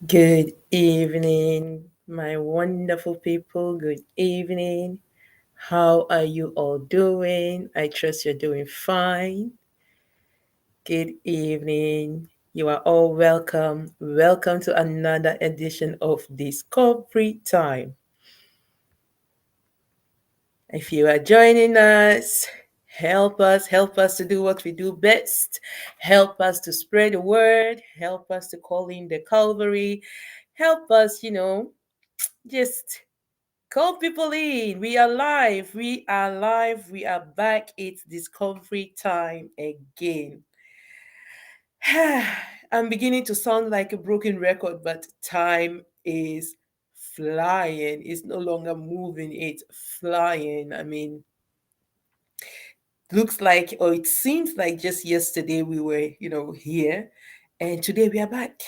Good evening, my wonderful people. Good evening. How are you all doing? I trust you're doing fine. Good evening. You are all welcome. Welcome to another edition of Discovery Time. If you are joining us, help us to do what we do best. Help us to spread the word. Help us to call in the Calvary. Help us, just call people in. We are live. We are live. We are back. It's discovery time again. I'm beginning to sound like a broken record, but time is flying. It's no longer moving, it's flying. I mean, looks like, or it seems like just yesterday we were, here, and today we are back.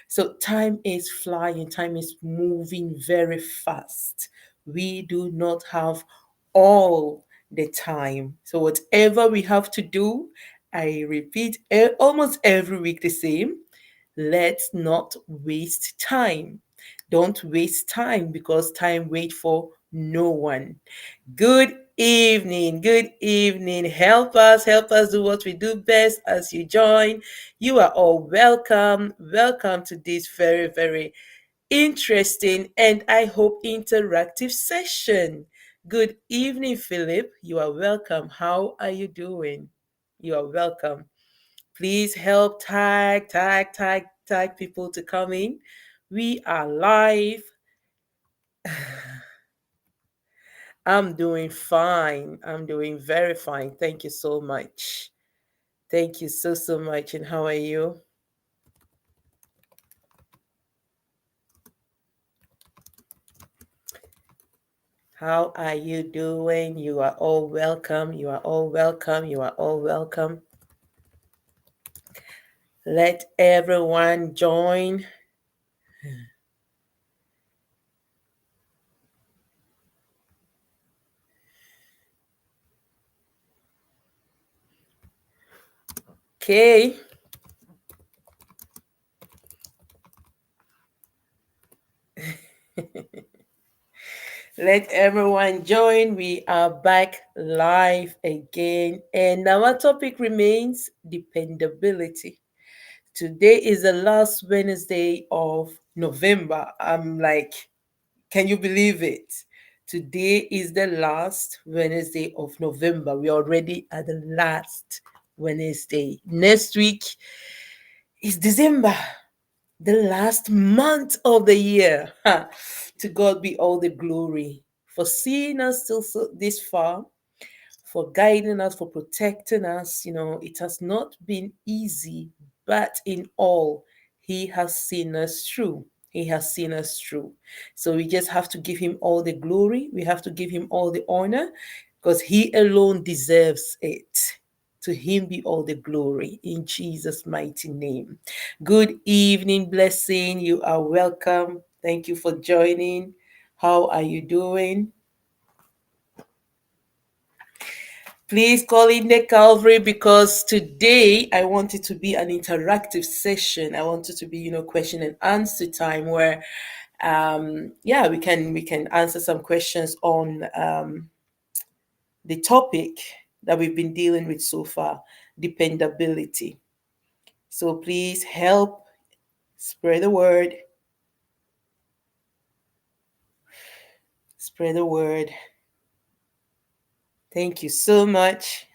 So time is flying, time is moving very fast. We do not have all the time. So whatever we have to do, I repeat almost every week the same. Let's not waste time. Don't waste time because time waits for no one. Good evening. Good evening. Help us do what we do best as you join. You are all welcome. Welcome to this very, very interesting and I hope interactive session. Good evening, Philip. You are welcome. How are you doing? You are welcome. Please help tag people to come in. We are live. I'm doing fine. I'm doing very fine. Thank you so much. Thank you so much. And how are you? How are you doing? You are all welcome. You are all welcome. You are all welcome. Let everyone join. Okay. Let everyone join. We are back live again. And our topic remains dependability. Today is the last Wednesday of November. I'm like, can you believe it? Today is the last Wednesday of November. We're already at the last Wednesday. Next week is December, the last month of the year. Ha. To God be all the glory for seeing us still this far, for guiding us, for protecting us. It has not been easy, but in all, He has seen us through. He has seen us through. So we just have to give Him all the glory. We have to give Him all the honor because He alone deserves it. To Him be all the glory in Jesus' mighty name. Good evening, blessing. You are welcome. Thank you for joining. How are you doing? Please call in the Calvary because today I want it to be an interactive session. I want it to be, question and answer time where yeah, we can answer some questions on the topic that we've been dealing with so far, dependability. So please help spread the word, spread the word. Thank you so much.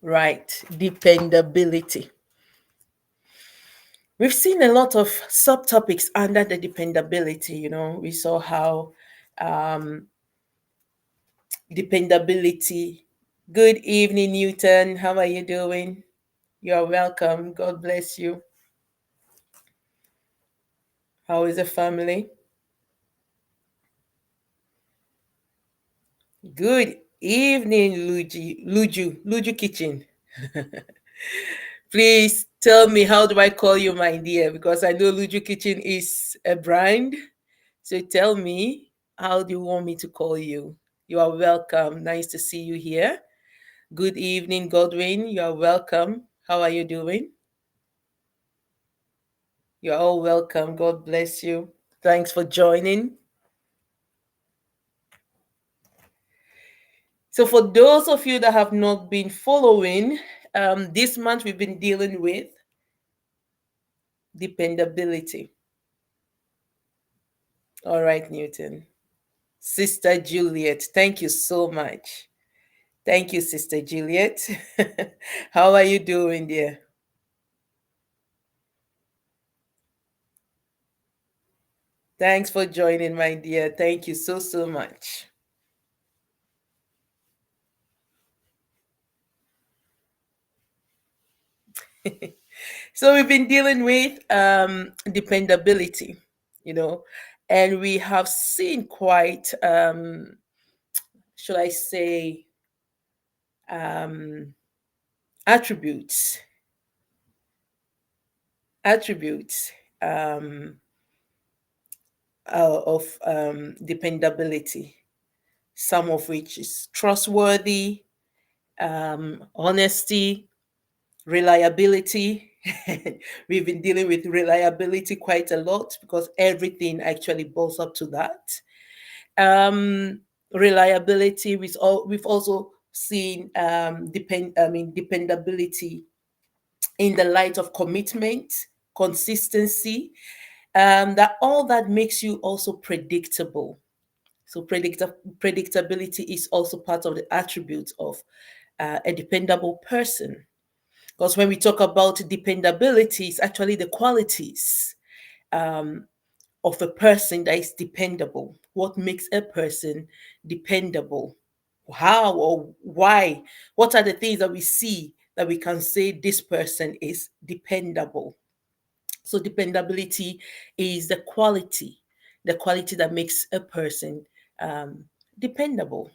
Right, dependability. We've seen a lot of subtopics under the dependability. We saw how um, dependability. Good evening, Newton. How are you doing? You are welcome. God bless you. How is the family? Good evening, Luju Kitchen. Please tell me, how do I call you, my dear? Because I know Luju Kitchen is a brand. So tell me, how do you want me to call you? You are welcome. Nice to see you here. Good evening, Godwin. You are welcome. How are you doing? You're all welcome. God bless you. Thanks for joining. So, for those of you that have not been following, this month we've been dealing with dependability. All right, Newton. Sister Juliet, thank you so much. Thank you, Sister Juliet. How are you doing, dear? Thanks for joining, my dear. Thank you so, so much. So, we've been dealing with dependability, you know, and we have seen quite, should I say, um, attributes, attributes um, of dependability, some of which is trustworthy, honesty, reliability. We've been dealing with reliability quite a lot because everything actually boils up to that. Um, Reliability. We've also seen dependability in the light of commitment, consistency. That all that makes you also predictable. So predictability is also part of the attributes of a dependable person. Because when we talk about dependability, it's actually the qualities um, of a person that is dependable. What makes a person dependable? How or why? What are the things that we see that we can say this person is dependable? So, dependability is the quality that makes a person um, dependable.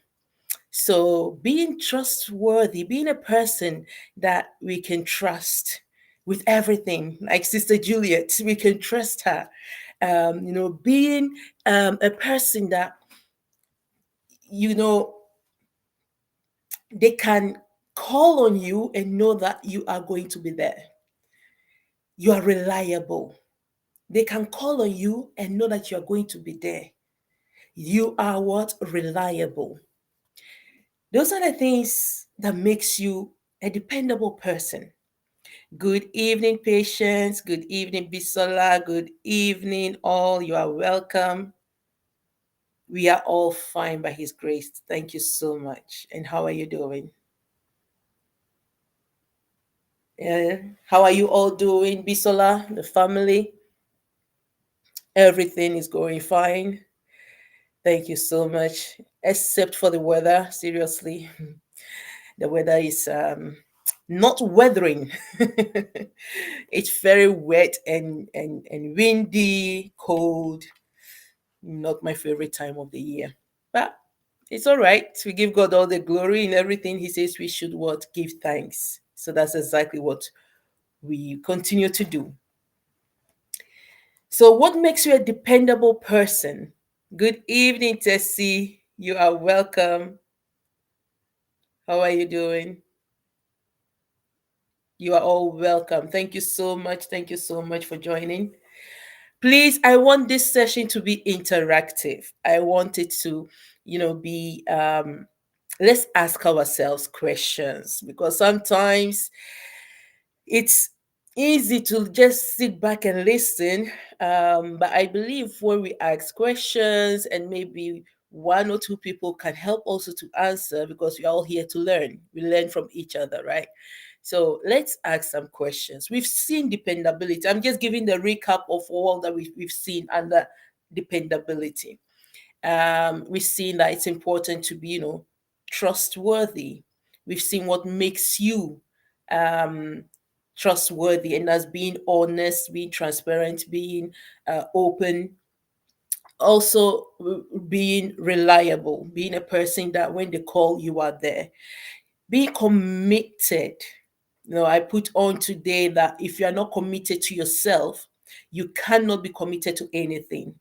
So, being trustworthy, being a person that we can trust with everything, like Sister Juliet, we can trust her. Being a person that, you know, they can call on you and know that you are going to be there. You are reliable. They can call on you and know that you are going to be there. You are what? Reliable. Those are the things that makes you a dependable person. Good evening, patients. Good evening, Bisola. Good evening, all. You are welcome. We are all fine by His grace. Thank you so much. And how are you doing? Yeah. How are you all doing, Bisola, the family? Everything is going fine. Thank you so much. Except for the weather, seriously. The weather is not weathering. It's very wet and windy, cold. Not my favorite time of the year. But it's all right. We give God all the glory in everything. He says we should what? Give thanks. So that's exactly what we continue to do. So, what makes you a dependable person? Good evening, Tessie. You are welcome. How are you doing? You are all welcome. Thank you so much. Thank you so much for joining. Please, I want this session to be interactive. I want it to, be let's ask ourselves questions because sometimes it's easy to just sit back and listen. But I believe when we ask questions and maybe one or two people can help also to answer because we're all here to learn. We learn from each other, right? So let's ask some questions. We've seen dependability. I'm just giving the recap of all that we've seen under dependability. We've seen that it's important to be, trustworthy. We've seen what makes you um, trustworthy, and that's being honest, being transparent, being open, also being reliable, being a person that when they call, you are there, being committed. I put on today that if you are not committed to yourself, you cannot be committed to anything.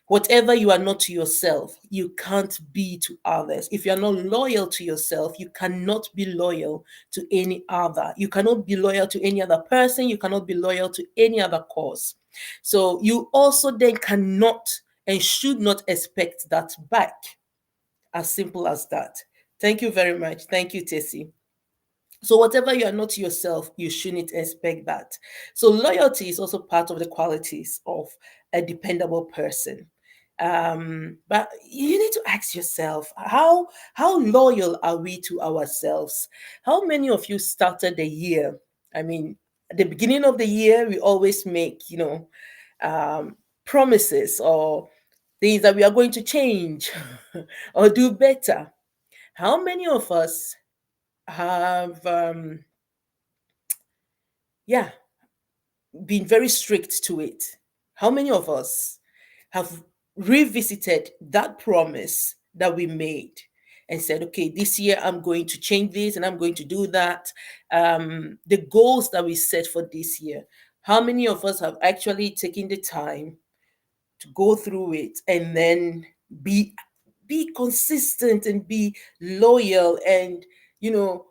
Whatever you are not to yourself, you can't be to others. If you're not loyal to yourself, you cannot be loyal to any other. You cannot be loyal to any other person. You cannot be loyal to any other cause. So you also then cannot and should not expect that back. As simple as that. Thank you very much. Thank you, Tessie. So whatever you are not to yourself, you shouldn't expect that. So loyalty is also part of the qualities of a dependable person. But you need to ask yourself, how loyal are we to ourselves? How many of you started the year? I mean, at the beginning of the year, we always make, promises or things that we are going to change or do better. How many of us have yeah, been very strict to it? How many of us have revisited that promise that we made and said, okay, this year I'm going to change this and I'm going to do that? The goals that we set for this year, how many of us have actually taken the time to go through it and then be be consistent and be loyal and you know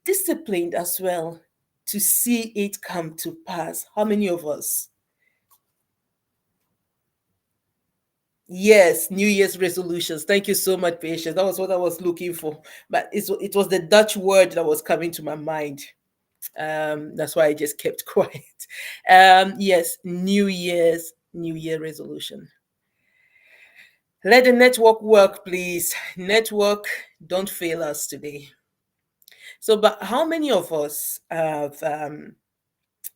disciplined as well to see it come to pass? How many of us? Yes, New Year's resolutions. Thank you so much, Patience. That was what I was looking for, but it was the Dutch word that was coming to my mind. That's why I just kept quiet. Yes, New Year resolution. Let the network work, please. Network, don't fail us today. So, but how many of us have,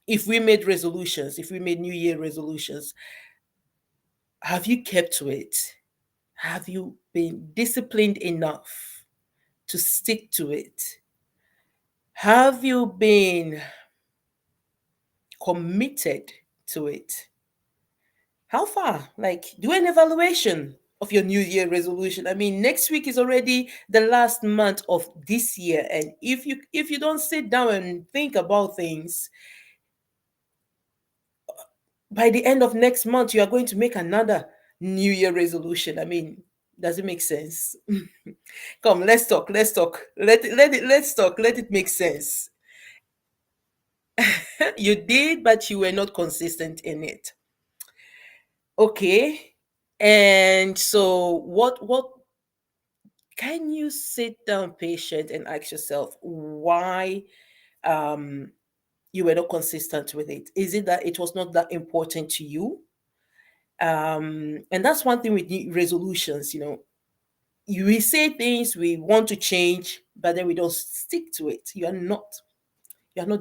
if we made resolutions, if we made New Year resolutions, have you kept to it? Have you been disciplined enough to stick to it? Have you been committed to it? How far? Like, do an evaluation of your New Year resolution. I mean, next week is already the last month of this year, and if you don't sit down and think about things, by the end of next month, you are going to make another New Year resolution. I mean, does it make sense? Come, let's talk. Let's talk. Let's talk. Let it make sense. You did, but you were not consistent in it. Okay. And so what can you sit down patient and ask yourself why um you were not consistent with it? Is it that it was not that important to you? And that's one thing with resolutions, we say things we want to change, but then we don't stick to it. You're not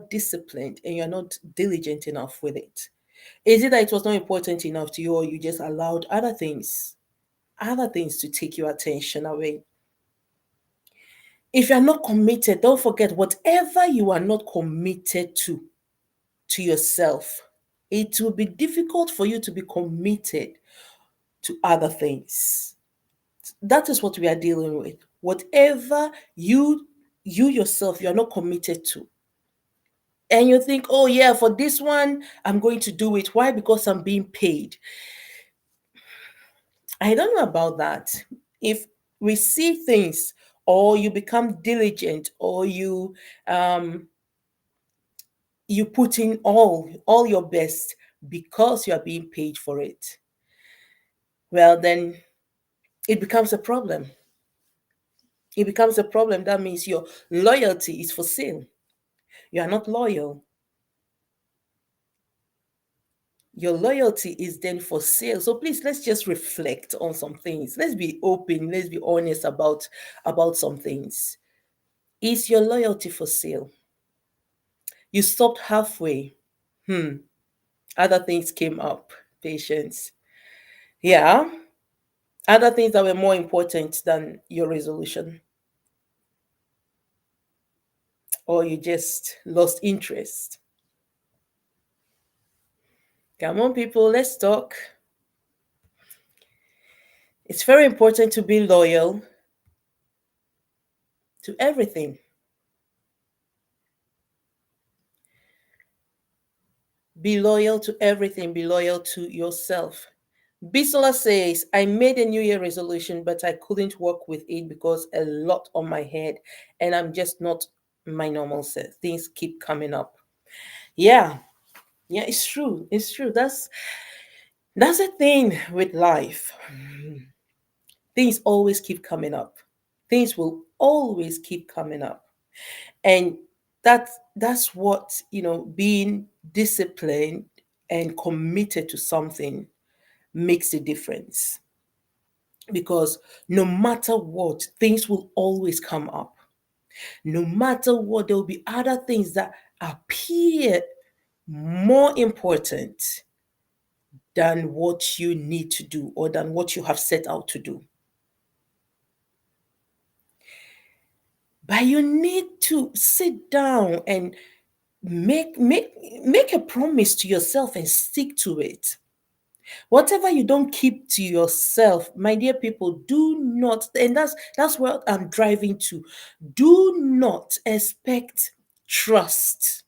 disciplined and you're not diligent enough with it. Is it that it was not important enough to you, or you just allowed other things to take your attention away? If you're not committed, don't forget, whatever you are not committed to yourself, it will be difficult for you to be committed to other things. That is what we are dealing with. Whatever you yourself you're not committed to, and you think, oh yeah, for this one I'm going to do it. Why? Because I'm being paid. I don't know about that. If we see things, or you become diligent, or um you put in all your best because you are being paid for it, well then it becomes a problem. It becomes a problem. That means your loyalty is for sale. You are not loyal. Your loyalty is then for sale. So please, let's just reflect on some things. Let's be open, let's be honest about some things. Is your loyalty for sale? You stopped halfway. Other things came up. Patience. Yeah. Other things that were more important than your resolution, or you just lost interest. Come on, people, let's talk. It's very important to be loyal to everything. Be loyal to everything. Be loyal to yourself. Bisola says, I made a New Year resolution, but I couldn't work with it because a lot on my head and I'm just not my normal self. Things keep coming up. Yeah, yeah, it's true. It's true. That's a thing with life. Things always keep coming up. Things will always keep coming up. And that's what, being disciplined and committed to something makes a difference, because no matter what, things will always come up. No matter what, there will be other things that appear more important than what you need to do or than what you have set out to do. But you need to sit down and make make make a promise to yourself and stick to it. Whatever you don't keep to yourself, my dear people, do not, and that's what I'm driving to. Do not expect trust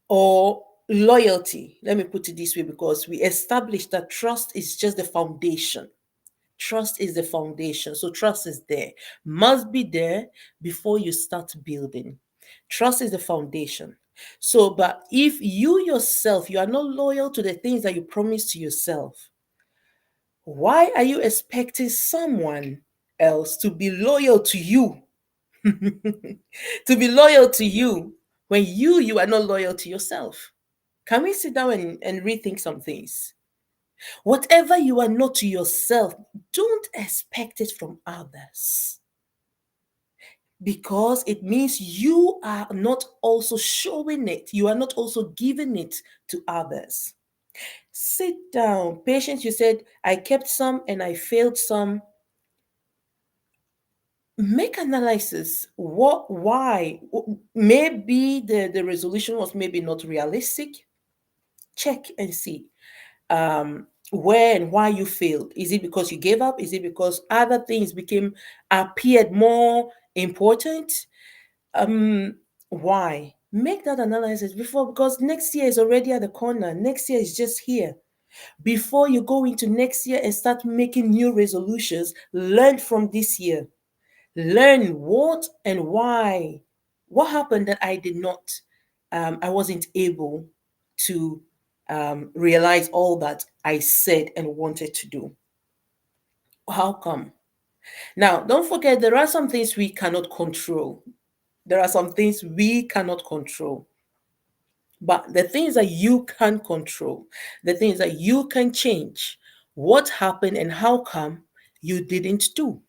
or loyalty. Let me put it this way, because we established that trust is just the foundation. Trust is the foundation. So trust is there, must be there before you start building. Trust is the foundation. So, but if you yourself, you are not loyal to the things that you promise to yourself, why are you expecting someone else to be loyal to you? To be loyal to you when you are not loyal to yourself? Can we sit down and rethink some things? Whatever you are not to yourself, don't expect it from others, because it means you are not also showing it, you are not also giving it to others. Sit down. Patience, you said, I kept some and I failed some. Make analysis. What, why? Maybe the resolution was maybe not realistic. Check and see where and why you failed. Is it because you gave up? Is it because other things became appeared more important? um why? Make that analysis before, because next year is already at the corner. Next year is just here. Before you go into next year and start making new resolutions, learn from this year. Learn what and why. What happened that I did not, I wasn't able to realize all that I said and wanted to do. How come? Now, don't forget, there are some things we cannot control. There are some things we cannot control. But the things that you can control, the things that you can change, what happened and how come you didn't do.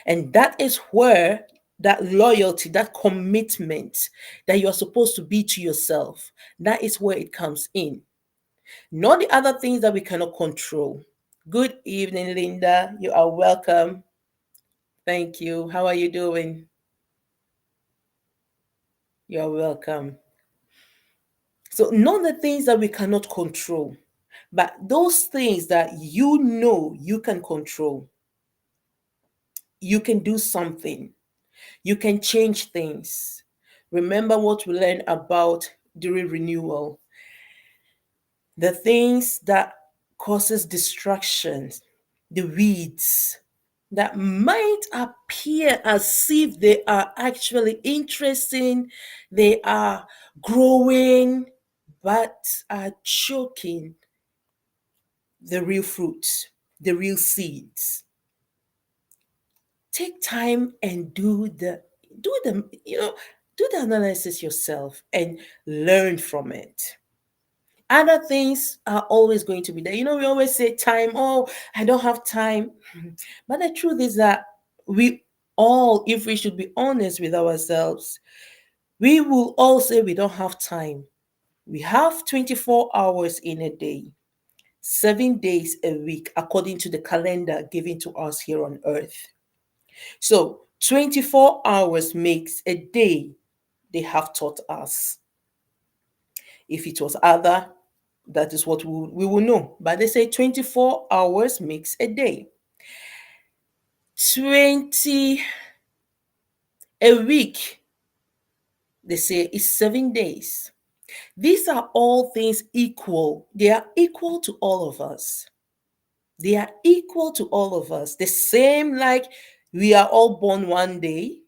And that is where that loyalty, that commitment that you are supposed to be to yourself, that is where it comes in. Not the other things that we cannot control. Good evening, Linda. You are welcome. Thank you. How are you doing? You're welcome. So, not the things that we cannot control, but those things that you know you can control. You can do something, you can change things. Remember what we learned about during renewal, the things that causes distractions, the weeds that might appear as if they are actually interesting, they are growing, but are choking the real fruits, the real seeds. Take time and do the analysis yourself and learn from it. Other things are always going to be there. We always say time, oh, I don't have time. But the truth is that we all, if we should be honest with ourselves, we will all say we don't have time. We have 24 hours in a day, 7 days a week, according to the calendar given to us here on earth. So 24 hours makes a day, they have taught us. If it was other, that is what we will know. But they say 24 hours makes a day. 20 a week, they say, is 7 days. These are all things equal. They are equal to all of us. They are equal to all of us. The same, like we are all born one day,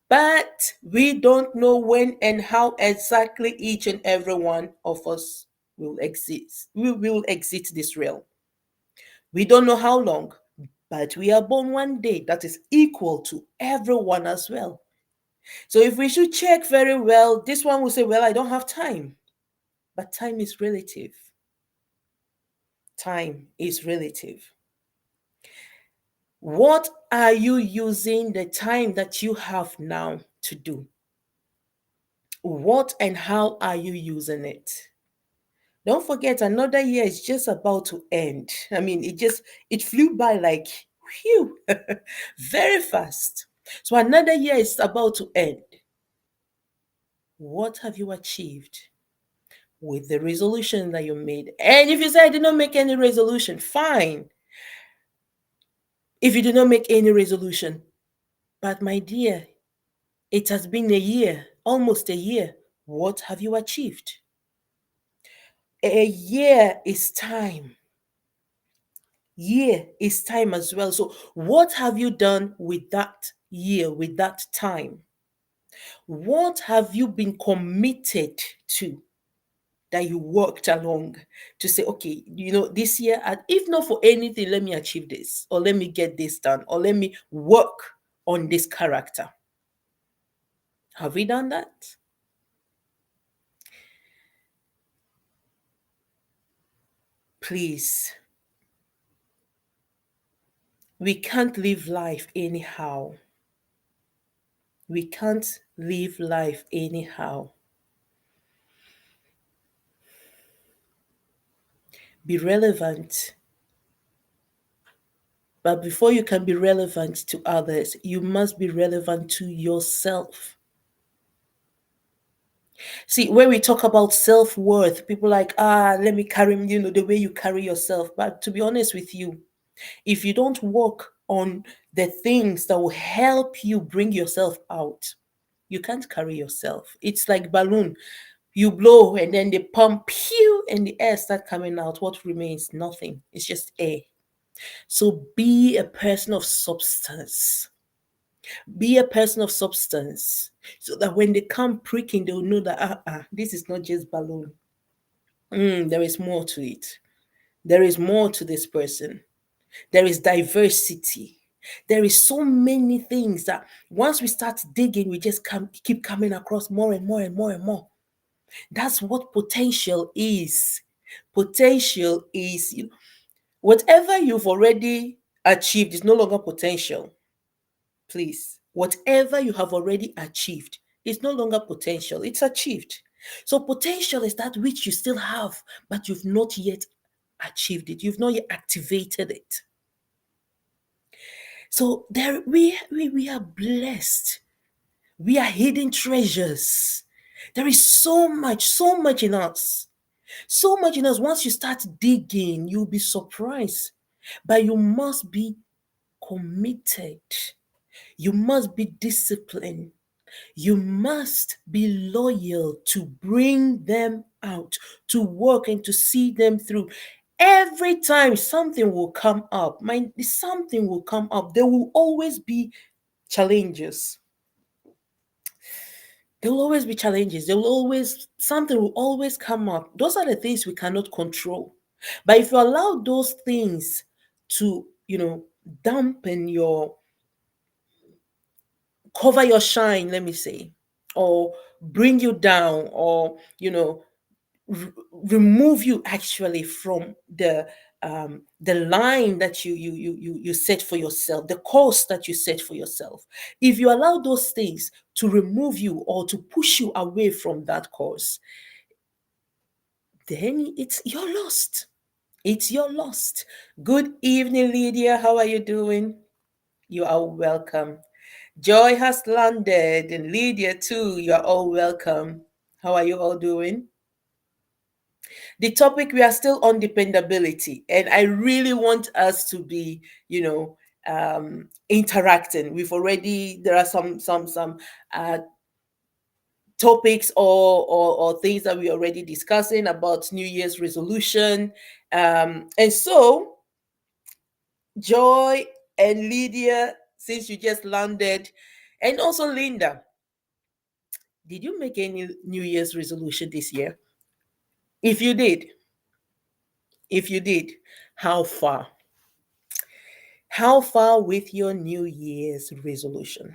but we don't know when and how exactly each and every one of us will exist. We will exit this realm. We don't know how long, but we are born one day that is equal to everyone as well. So if we should check very well, this one will say, well, I don't have time. But time is relative. Time is relative. What are you using the time that you have now to do? What and how are you using it? Don't forget, another year is just about to end. I mean, it flew by like whew, very fast. So another year is about to end. What have you achieved with the resolution that you made? And if you say I did not make any resolution, fine. If you did not make any resolution, but my dear, it has been a year, almost a year. What have you achieved? A year is time. Year is time as well. So, what have you done with that year, with that time? What have you been committed to that you worked along to say, okay, this year, if not for anything, let me achieve this, or let me get this done, or let me work on this character? Have we done that? Please, we can't live life anyhow. We can't live life anyhow. Be relevant. But before you can be relevant to others, you must be relevant to yourself. See, when we talk about self worth, people like, let me carry, the way you carry yourself. But to be honest with you, if you don't work on the things that will help you bring yourself out, you can't carry yourself. It's like balloon. You blow and then they pump you and the air start coming out. What remains? Nothing. It's just air. So be a person of substance. Be a person of substance so that when they come pricking, they'll know that this is not just balloon. There is more to it. There is more to this person. There is diversity. There is so many things that once we start digging, we just keep coming across more and more and more and more. That's what potential is. Potential is whatever you've already achieved is no longer potential. Please, whatever you have already achieved is no longer potential, it's achieved. So, potential is that which you still have, but you've not yet achieved it, you've not yet activated it. So, there we are blessed, we are hidden treasures. There is so much in us. So much in us. Once you start digging, you'll be surprised. But you must be committed. You must be disciplined. You must be loyal to bring them out, to work and to see them through. Every time something will come up, something will come up. There will always be challenges. There will always be challenges. There will always, something will always come up. Those are the things we cannot control. But if you allow those things to, dampen cover your shine, let me say, or bring you down, or remove you actually from the line that you set for yourself, the course that you set for yourself. If you allow those things to remove you or to push you away from that course, then it's your lost. It's your lost. Good evening, Lydia. How are you doing? You are welcome. Joy has landed, and Lydia too. You are all welcome. How are you all doing? The topic, we are still on dependability, and I really want us to be, interacting. We've already, there are some topics or things that we're already discussing about New Year's resolution. And so, Joy and Lydia, since you just landed, and also Linda, did you make any New Year's resolution this year? If you did, if you did, how far? How far with your New Year's resolution?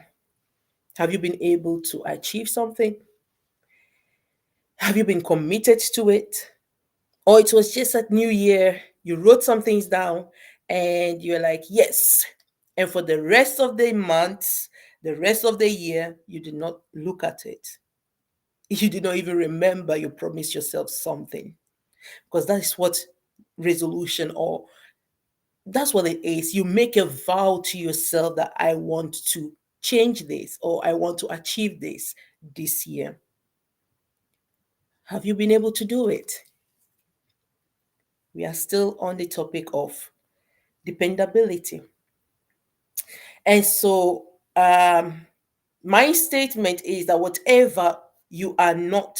Have you been able to achieve something? Have you been committed to it? Or it was just at New Year, you wrote some things down and you're like, yes. And for the rest of the months, the rest of the year, you did not look at it. You did not even remember you promised yourself something. Because that is what resolution, or that's what it is. You make a vow to yourself that I want to change this, or I want to achieve this year. Have you been able to do it? We are still on the topic of dependability. And so, my statement is that whatever you are not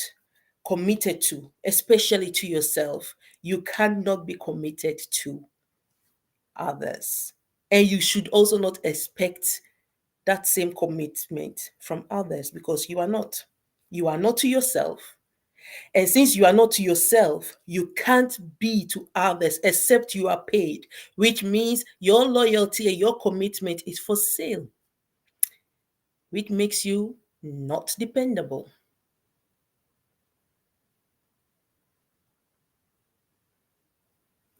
committed to, especially to yourself, you cannot be committed to others. And you should also not expect that same commitment from others, because you are not. You are not to yourself. And since you are not to yourself, you can't be to others except you are paid, which means your loyalty and your commitment is for sale, which makes you not dependable.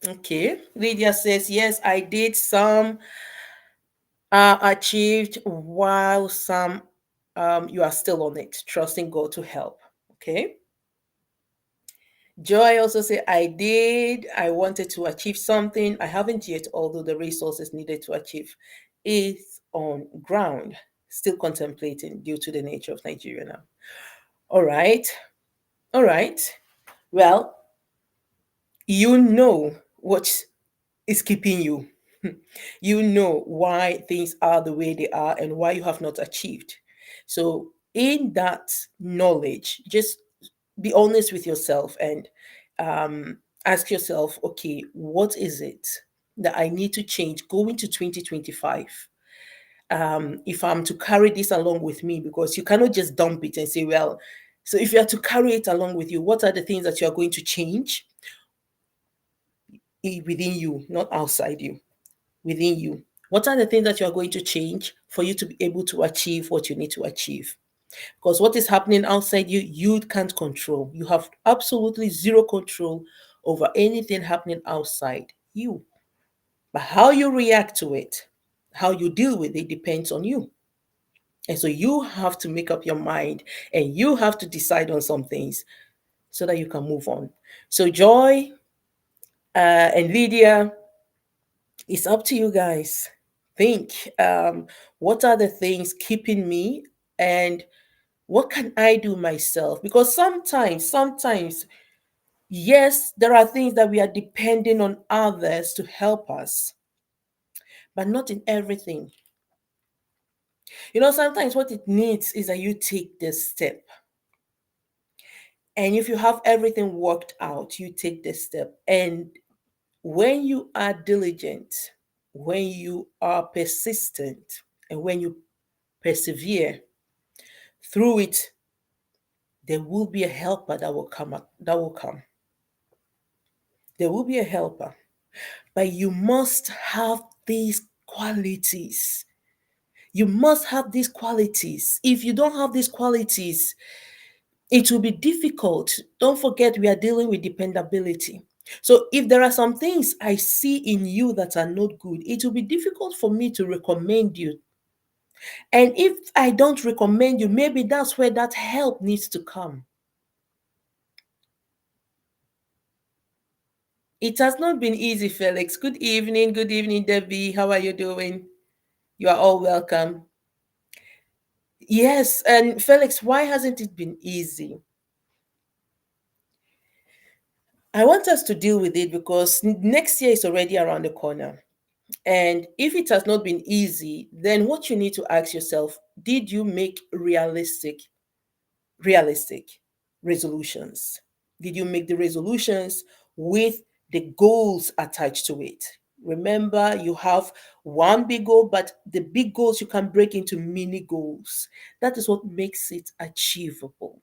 Okay. Lydia says, yes, I did. Some achieved, while some you are still on it, trusting God to help. Okay. Joy also said, I did. I wanted to achieve something. I haven't yet, although the resources needed to achieve is on ground. Still contemplating due to the nature of Nigeria now. All right. All right. Well, you know what is keeping you. You know why things are the way they are and why you have not achieved. So, in that knowledge, just be honest with yourself and ask yourself, okay, what is it that I need to change going to 2025? If I'm to carry this along with me, because you cannot just dump it and say, well, so if you are to carry it along with you, what are the things that you are going to change within you, not outside you, within you? What are the things that you are going to change for you to be able to achieve what you need to achieve? Because what is happening outside you, you can't control. You have absolutely zero control over anything happening outside you. But how you react to it, how you deal with it, depends on you. And so you have to make up your mind and you have to decide on some things so that you can move on. So, Joy and Lydia, it's up to you guys. Think, what are the things keeping me, and what can I do myself? Because sometimes, yes, there are things that we are depending on others to help us, but not in everything. Sometimes what it needs is that you take this step. And if you have everything worked out, you take this step. And when you are diligent, when you are persistent, and when you persevere through it, there will be a helper that will come up, that will come. There will be a helper. But you must have these qualities. You must have these qualities. If you don't have these qualities, it will be difficult. Don't forget, we are dealing with dependability. So, if there are some things I see in you that are not good, it will be difficult for me to recommend you. And if I don't recommend you, maybe that's where that help needs to come. It has not been easy, Felix. Good evening. Good evening, Debbie. How are you doing? You are all welcome. Yes, and Felix, why hasn't it been easy? I want us to deal with it because next year is already around the corner. And if it has not been easy, then what you need to ask yourself, did you make realistic realistic resolutions? Did you make the resolutions with the goals attached to it? Remember, you have one big goal, but the big goals you can break into mini goals. That is what makes it achievable.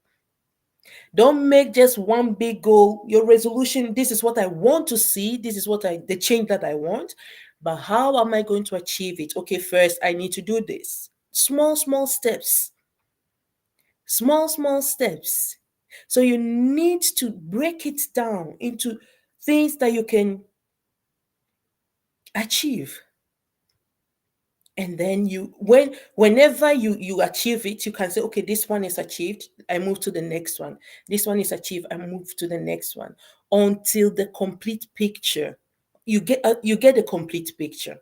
Don't make just one big goal your resolution. This is what I want to see. This is the change that I want. But how am I going to achieve it? Okay, first I need to do this. Small, small steps. Small, small steps. So you need to break it down into things that you can achieve. And then whenever you achieve it, you can say, okay, this one is achieved, I move to the next one. This one is achieved, I move to the next one, until the complete picture. You get a complete picture.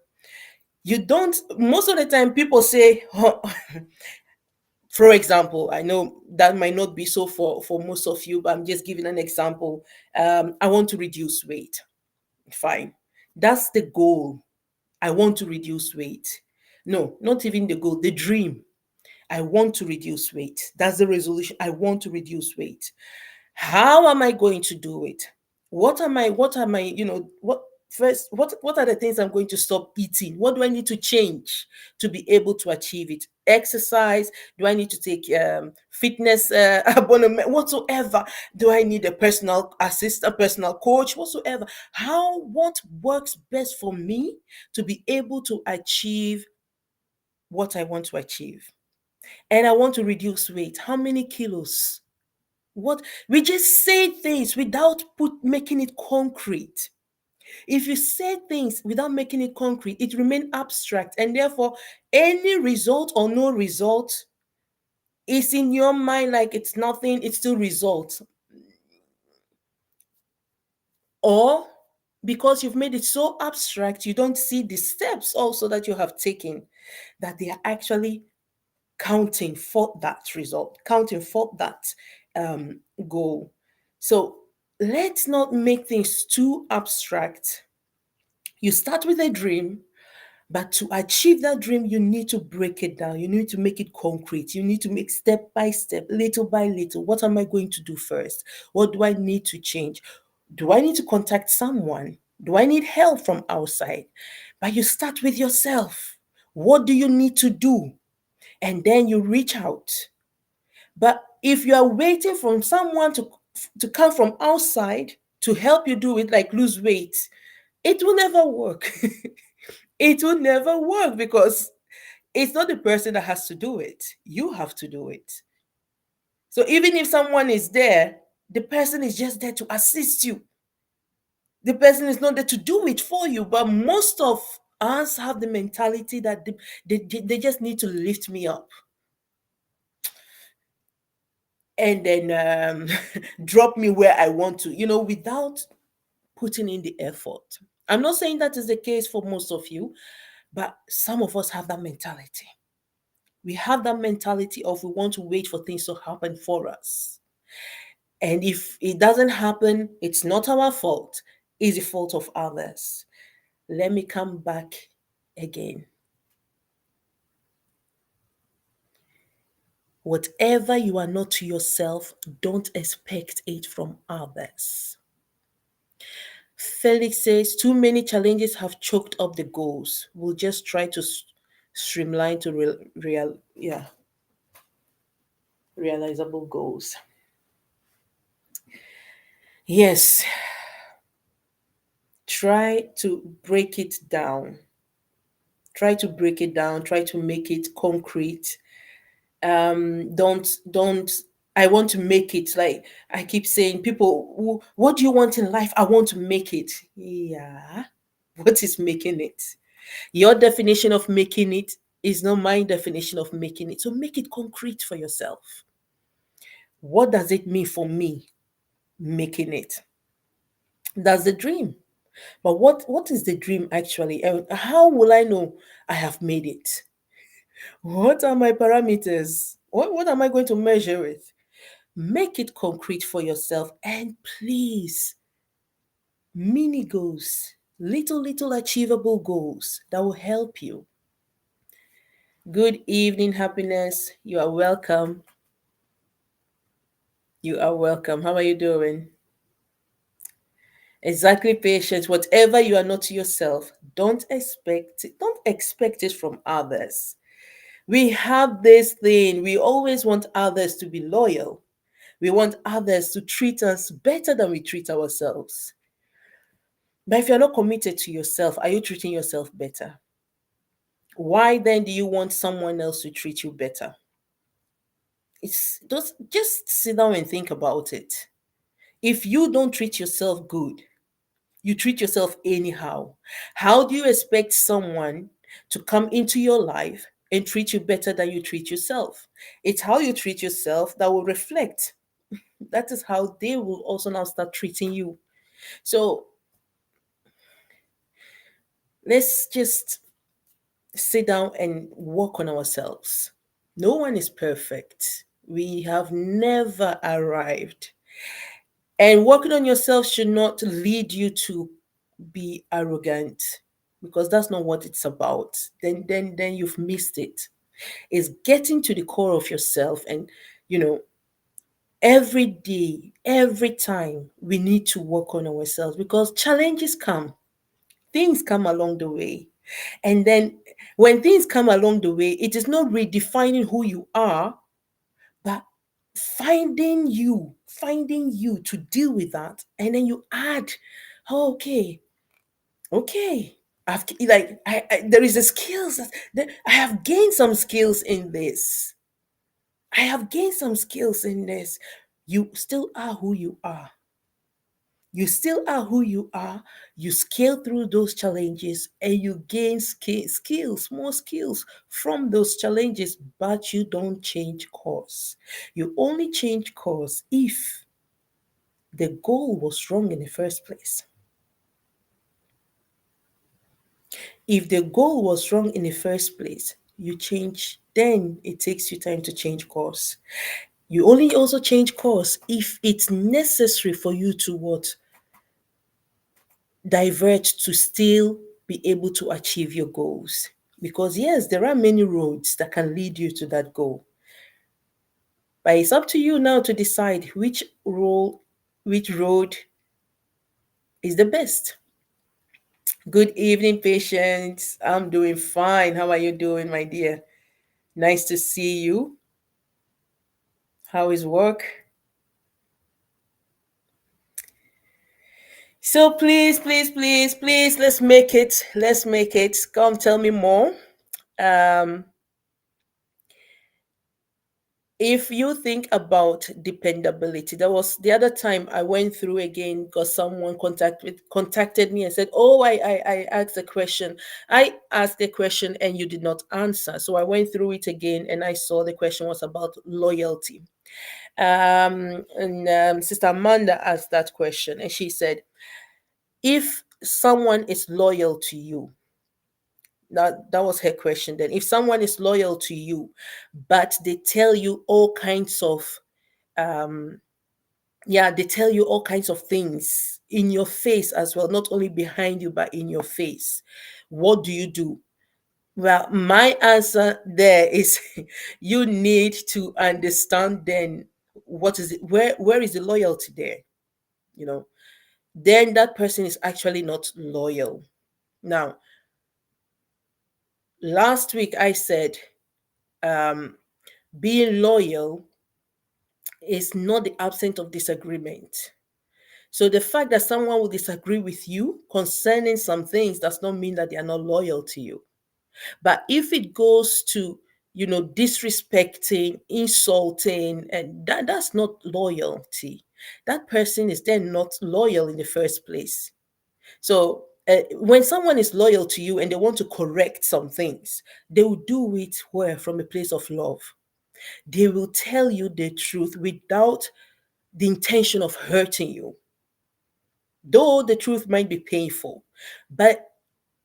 You don't Most of the time people say, oh, for example, I know that might not be so for most of you, but I'm just giving an example. I want to reduce weight. Fine, that's the goal. I want to reduce weight. No, not even the goal, the dream. I want to reduce weight. That's the resolution. I want to reduce weight. How am I going to do it? What first, what are the things I'm going to stop eating? What do I need to change to be able to achieve it? Exercise? Do I need to take fitness abonnement? Whatsoever. Do I need a personal assistant, personal coach? Whatsoever. What works best for me to be able to achieve what I want to achieve? And I want to reduce weight. How many kilos? What We just say things without making it concrete. If you say things without making it concrete, it remains abstract, and therefore any result or no result is in your mind like it's nothing, it's still result. Or because you've made it so abstract, you don't see the steps also that you have taken, that they are actually counting for that result, counting for that goal. So let's not make things too abstract. You start with a dream, but to achieve that dream, you need to break it down. You need to make it concrete. You need to make step by step, little by little. What am I going to do first? What do I need to change? Do I need to contact someone? Do I need help from outside? But you start with yourself. What do you need to do? And then you reach out. But if you are waiting for someone to come from outside to help you do it, like lose weight, it will never work. It will never work because it's not the person that has to do it. You have to do it. So even if someone is there, the person is just there to assist you. The person is not there to do it for you. But most of us have the mentality that they just need to lift me up and then drop me where I want to, without putting in the effort. I'm not saying that is the case for most of you, but some of us have that mentality. We have that mentality of we want to wait for things to happen for us. And if it doesn't happen, it's not our fault, it's the fault of others. Let me come back again. Whatever you are not to yourself, don't expect it from others. Felix says, too many challenges have choked up the goals. We'll just try to streamline to realizable goals. Yes, try to break it down. Try to break it down. Try to make it concrete. Don't. I want to make it, like I keep saying. People, what do you want in life? I want to make it. Yeah. What is making it? Your definition of making it is not my definition of making it. So make it concrete for yourself. What does it mean for me making it? That's the dream. But what is the dream actually? And how will I know I have made it? What are my parameters? What am I going to measure with? Make it concrete for yourself, and please, mini goals, little achievable goals that will help you. Good evening, happiness. You are welcome. You are welcome. How are you doing? Exactly, patience. Whatever you are not to yourself, don't expect it from others. We have this thing, we always want others to be loyal. We want others to treat us better than we treat ourselves. But if you're not committed to yourself, are you treating yourself better? Why then do you want someone else to treat you better? It's just sit down and think about it. If you don't treat yourself good, you treat yourself anyhow. How do you expect someone to come into your life and treat you better than you treat yourself? It's how you treat yourself that will reflect. That is how they will also now start treating you. So let's just sit down and work on ourselves. No one is perfect. We have never arrived. And working on yourself should not lead you to be arrogant, because that's not what it's about. Then you've missed it. It's getting to the core of yourself, and you know every day, every time we need to work on ourselves, because challenges come, things come along the way. And then when things come along the way, it is not redefining who you are, but finding you to deal with that. And then you add, oh, okay, there is a skills that I have gained some skills in this. I have gained some skills in this. You still are who you are. You still are who you are. You scale through those challenges and you gain skills, more skills from those challenges, but you don't change course. You only change course if the goal was wrong in the first place. If the goal was wrong in the first place, you change, then it takes you time to change course. You only also change course if it's necessary for you to what? Divert to still be able to achieve your goals. Because yes, there are many roads that can lead you to that goal. But it's up to you now to decide which road is the best. Good evening, patients. I'm doing fine. How are you doing, my dear? Nice to see you. How is work? So please, please, please, please, let's make it. Let's make it. Come tell me more. Um, if you think about dependability, that was the other time I went through again because someone contacted me and said, "Oh, I asked a question. I asked a question and you did not answer." So I went through it again and I saw the question was about loyalty. And Sister Amanda asked that question and she said, if someone is loyal to you, that was her question then. If someone is loyal to you, but they tell you all kinds of um yeah, they tell you all kinds of things in your face as well, not only behind you, but in your face. What do you do? Well, my answer there is you need to understand then what is it, where is the loyalty there? You know, then that person is actually not loyal. Now, last week I said um, being loyal is not the absence of disagreement. So the fact that someone will disagree with you concerning some things does not mean that they are not loyal to you. But if it goes to, disrespecting, insulting, and that's not loyalty. That person is then not loyal in the first place. So when someone is loyal to you and they want to correct some things, they will do it where from a place of love. They will tell you the truth without the intention of hurting you. Though the truth might be painful, but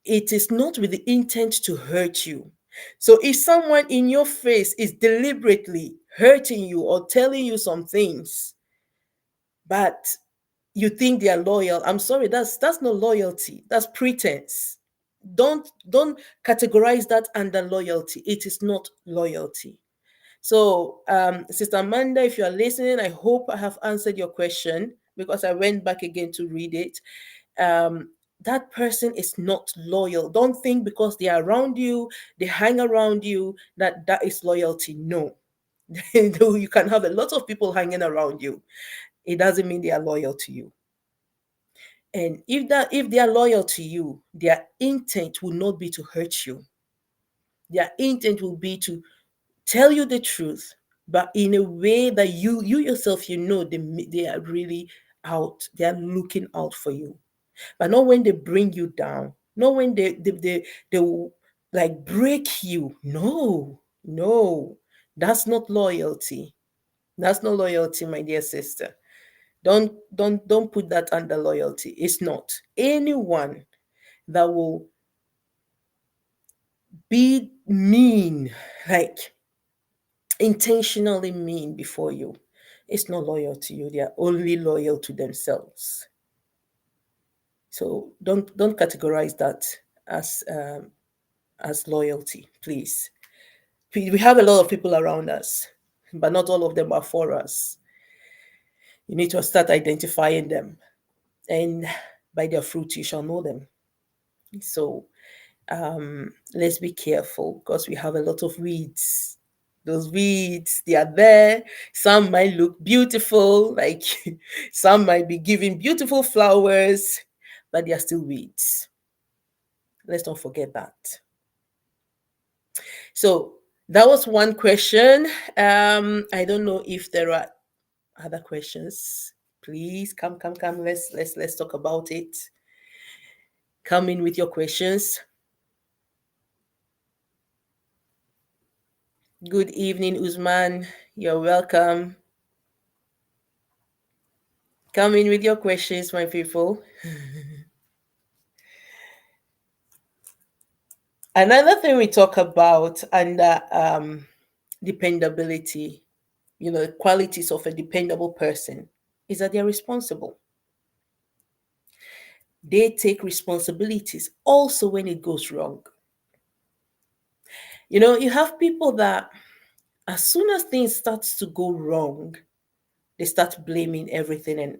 it is not with the intent to hurt you. So if someone in your face is deliberately hurting you or telling you some things, but you think they are loyal, I'm sorry, that's not loyalty. That's pretense. Don't categorize that under loyalty. It is not loyalty. So, Sister Amanda, if you are listening, I hope I have answered your question because I went back again to read it. Um, that person is not loyal. Don't think because they are around you, they hang around you, that that is loyalty. No. Though you can have a lot of people hanging around you, it doesn't mean they are loyal to you. And if they are loyal to you, their intent will not be to hurt you. Their intent will be to tell you the truth, but in a way that you yourself, they are really out. They are looking out for you, but not when they bring you down. Not when they will like break you. No, no, that's not loyalty. That's not loyalty, my dear sister. Don't put that under loyalty. It's not. Anyone that will be mean, like intentionally mean before you, it's not loyal to you. They are only loyal to themselves. So don't categorize that as as loyalty, please. We have a lot of people around us, but not all of them are for us. You need to start identifying them, and by their fruit you shall know them. So let's be careful because we have a lot of weeds. Those weeds, they are there. Some might look beautiful, like some might be giving beautiful flowers, but they are still weeds. Let's not forget that. So that was one question. I don't know if there are other questions. Please come. Let's talk about it. Come in with your questions. Good evening, Usman. You're welcome. Come in with your questions, my people. Another thing we talk about under dependability, qualities of a dependable person, is that they're responsible. They take responsibilities also when it goes wrong. You have people that as soon as things starts to go wrong, they start blaming everything and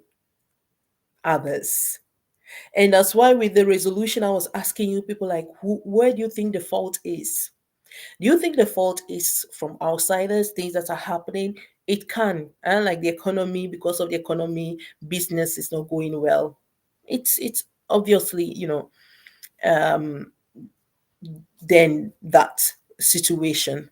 others. And that's why with the resolution, I was asking you people like, where do you think the fault is? Do you think the fault is from outsiders, things that are happening? It can, and like the economy, because of the economy, business is not going well. It's obviously, um, then that situation.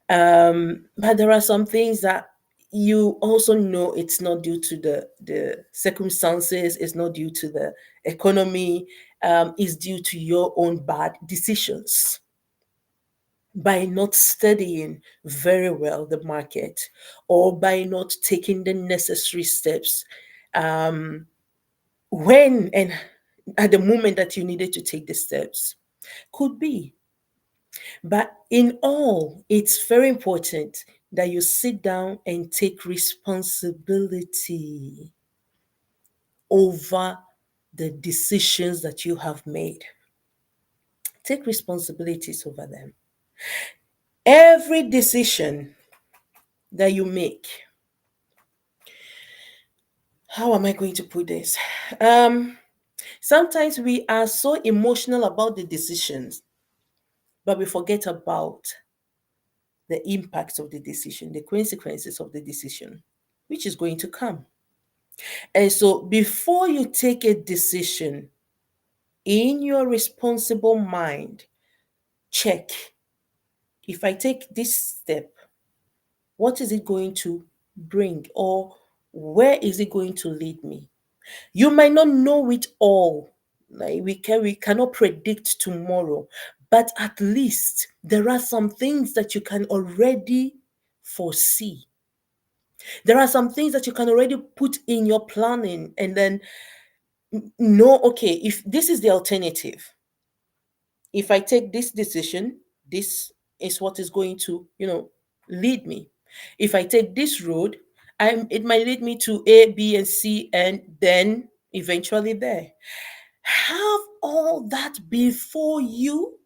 But there are some things that you also know it's not due to the circumstances, it's not due to the economy, it's due to your own bad decisions by not studying very well the market or by not taking the necessary steps um, when and at the moment that you needed to take the steps. Could be. But in all, it's very important that you sit down and take responsibility over the decisions that you have made. Take responsibilities over them. Every decision that you make, how am I going to put this? Um, Sometimes we are so emotional about the decisions, but we forget about the impacts of the decision, the consequences of the decision, which is going to come. And so before you take a decision in your responsible mind, check, if I take this step, what is it going to bring, or where is it going to lead me? You might not know it all. Like we cannot predict tomorrow, but at least there are some things that you can already foresee. There are some things that you can already put in your planning and then know, okay, if this is the alternative, if I take this decision, this is what is going to, lead me. If I take this road, it might lead me to A, B, and C, and then eventually there. Have all that before you,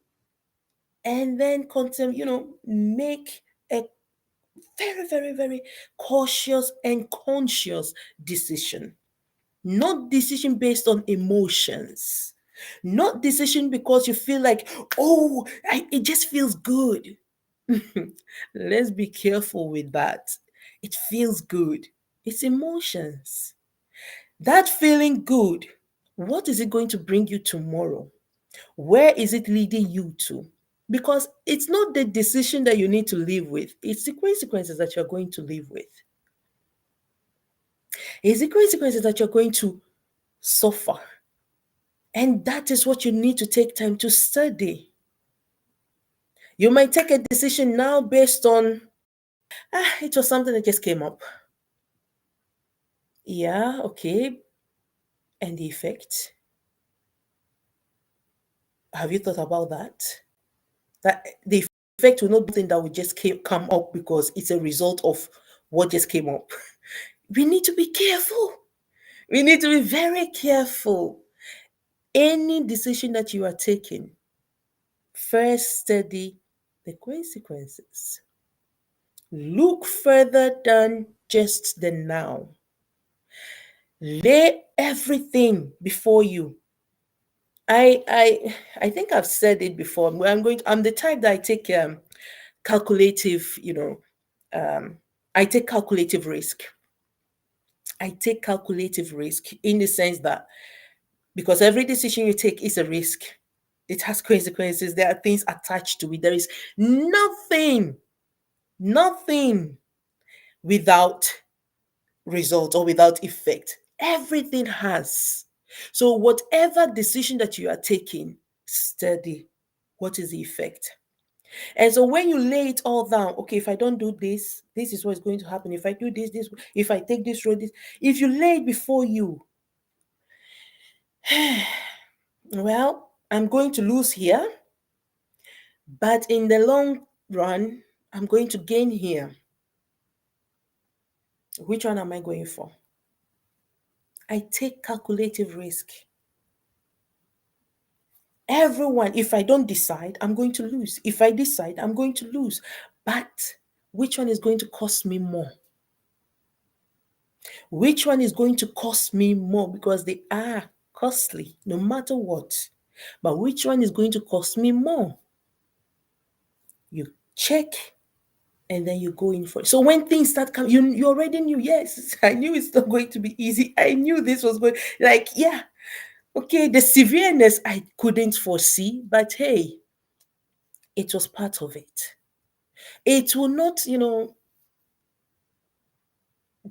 and then make a Very, very, very cautious and conscious decision. Not decision based on emotions. Not decision because you feel like, oh, it just feels good. Let's be careful with that. It feels good. It's emotions. That feeling good, what is it going to bring you tomorrow? Where is it leading you to? Because it's not the decision that you need to live with, it's the consequences that you're going to live with. It's the consequences that you're going to suffer. And that is what you need to take time to study. You might take a decision now based on, it was something that just came up. Yeah, okay. And the effect? Have you thought about that? That the effect will not be something that will just come up because it's a result of what just came up. We need to be careful. We need to be very careful. Any decision that you are taking, first study the consequences. Look further than just the now. Lay everything before you. I think I've said it before. I'm the type that I take calculative, I take calculative risk. I take calculative risk in the sense that because every decision you take is a risk. It has consequences. There are things attached to it. There is nothing without result or without effect. Everything has. So, whatever decision that you are taking, study what is the effect. And so, when you lay it all down, okay, if I don't do this, this is what's going to happen. If I do this, if I take this road, this, if you lay it before you, well, I'm going to lose here, but in the long run, I'm going to gain here. Which one am I going for? I take calculative risk. Everyone, if I don't decide, I'm going to lose. If I decide, I'm going to lose. But which one is going to cost me more? Which one is going to cost me more? Because they are costly, no matter what. But which one is going to cost me more? You check and then you go in for it. So when things start coming, you already knew, yes, I knew it's not going to be easy. I knew this was going, like, yeah, okay, the severeness I couldn't foresee, but hey, it was part of it. It will not,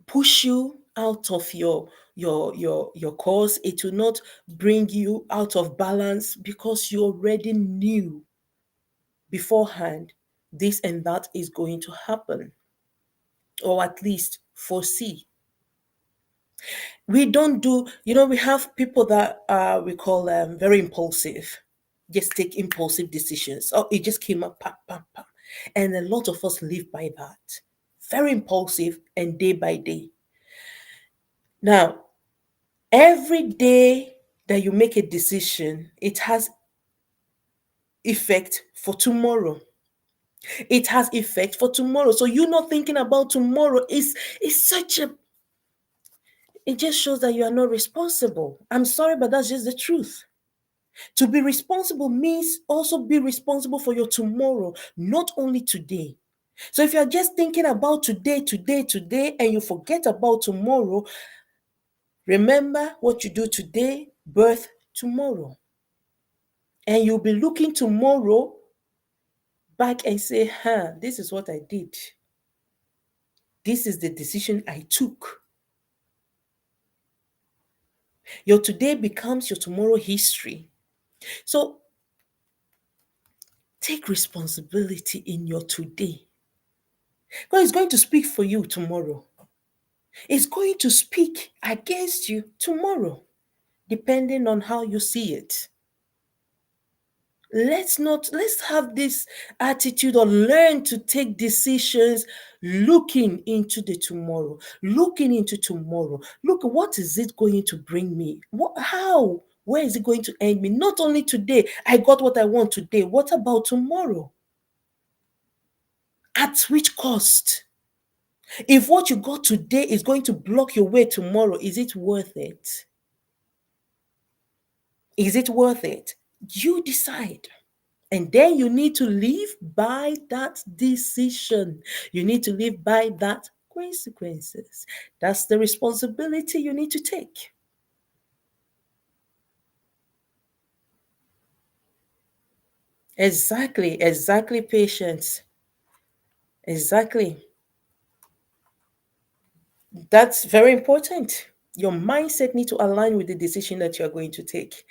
push you out of your course. It will not bring you out of balance because you already knew beforehand this and that is going to happen, or at least foresee. We don't do, we have people that we call very impulsive, just take impulsive decisions. Oh, it just came up, pam, pam, pam. And a lot of us live by that. Very impulsive and day by day. Now, every day that you make a decision, it has effect for tomorrow. It has effect for tomorrow. So you not thinking about tomorrow is such a, it just shows that you are not responsible. I'm sorry, but that's just the truth. To be responsible means also be responsible for your tomorrow, not only today. So if you're just thinking about today, and you forget about tomorrow, remember what you do today, birth tomorrow. And you'll be looking tomorrow back and say, this is what I did. This is the decision I took. Your today becomes your tomorrow history. So take responsibility in your today. God is going to speak for you tomorrow. It's going to speak against you tomorrow, depending on how you see it. Let's have this attitude or learn to take decisions looking into the tomorrow, looking into tomorrow. Look, what is it going to bring me? Where is it going to end me? Not only today, I got what I want today. What about tomorrow? At which cost? If what you got today is going to block your way tomorrow, is it worth it? Is it worth it? You decide. And then you need to live by that decision. You need to live by that consequences. That's the responsibility you need to take. Exactly, patience. Exactly. That's very important. Your mindset needs to align with the decision that you're going to take.